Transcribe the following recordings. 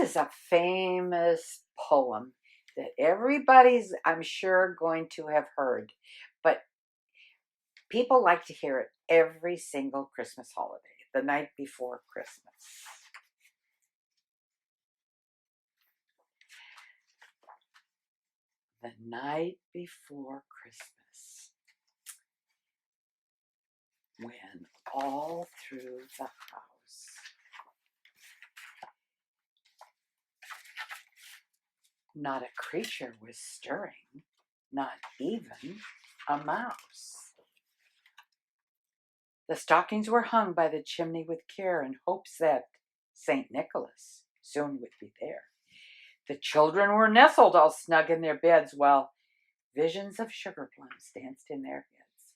is a famous poem that everybody's, I'm sure, going to have heard, but people like to hear it every single Christmas holiday, the night before Christmas. The night before Christmas, when all through the house not a creature was stirring, not even a mouse. The stockings were hung by the chimney with care in hopes that St. Nicholas soon would be there. The children were nestled all snug in their beds while visions of sugar plums danced in their heads.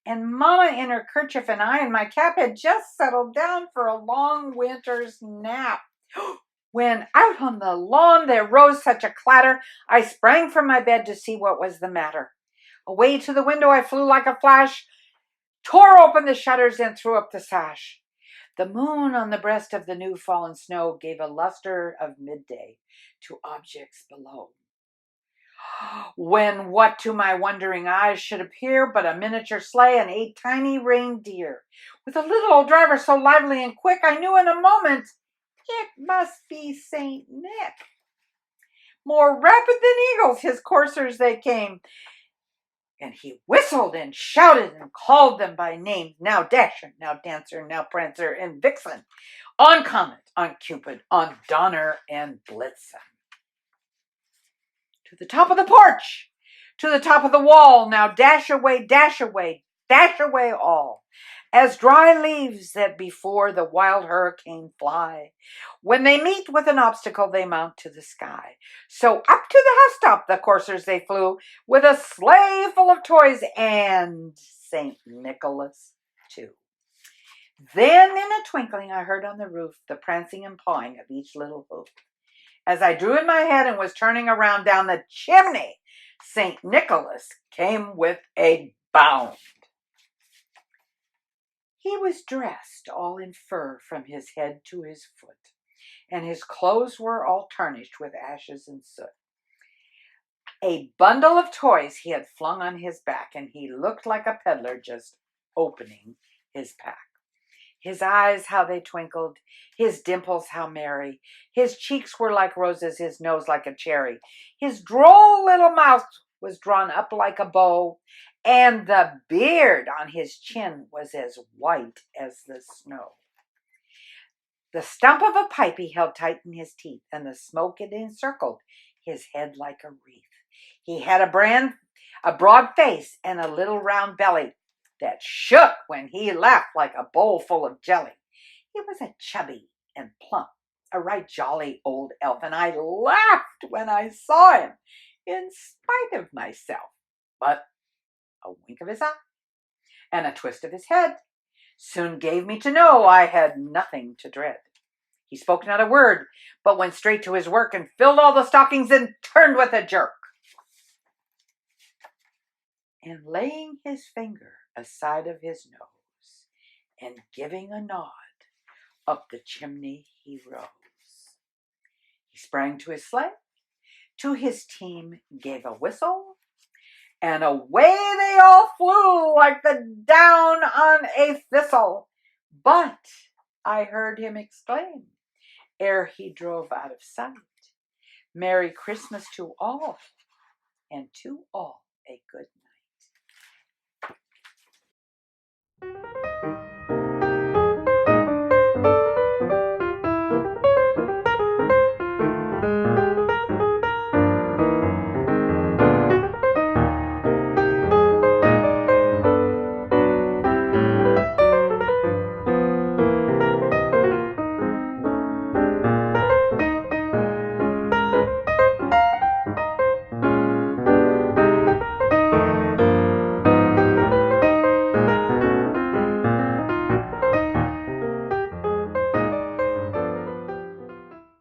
And Mama in her kerchief and I in my cap had just settled down for a long winter's nap. When out on the lawn there rose such a clatter, I sprang from my bed to see what was the matter. Away to the window I flew like a flash, tore open the shutters and threw up the sash. The moon on the breast of the new fallen snow gave a luster of midday to objects below. When what to my wondering eyes should appear but a miniature sleigh and 8 tiny reindeer, with a little old driver so lively and quick, I knew in a moment it must be Saint Nick. More rapid than eagles, his coursers they came, and he whistled and shouted and called them by name. Now Dasher, now Dancer, now Prancer and Vixen, on Comet, on Cupid, on Donner and Blitzen. To the top of the porch, to the top of the wall, now dash away, dash away, dash away all, as dry leaves that before the wild hurricane fly. When they meet with an obstacle, they mount to the sky. So up to the housetop the coursers they flew, with a sleigh full of toys and St. Nicholas too. Then in a twinkling I heard on the roof the prancing and pawing of each little hoof. As I drew in my head and was turning around down the chimney, St. Nicholas came with a bound. He was dressed all in fur from his head to his foot, and his clothes were all tarnished with ashes and soot. A bundle of toys he had flung on his back, and he looked like a peddler just opening his pack. His eyes, how they twinkled, his dimples, how merry. His cheeks were like roses, his nose like a cherry. His droll little mouth was drawn up like a bow, and the beard on his chin was as white as the snow. The stump of a pipe he held tight in his teeth, and the smoke it encircled his head like a wreath. He had a broad face and a little round belly that shook when he laughed like a bowl full of jelly. He was a chubby and plump, a right jolly old elf, and I laughed when I saw him, in spite of myself. But a wink of his eye and a twist of his head soon gave me to know I had nothing to dread. He spoke not a word, but went straight to his work and filled all the stockings and turned with a jerk. And laying his finger aside of his nose and giving a nod, up the chimney he rose. He sprang to his sleigh, to his team gave a whistle, and away they all flew like the down on a thistle. But I heard him exclaim, ere he drove out of sight, Merry Christmas to all, and to all a good night.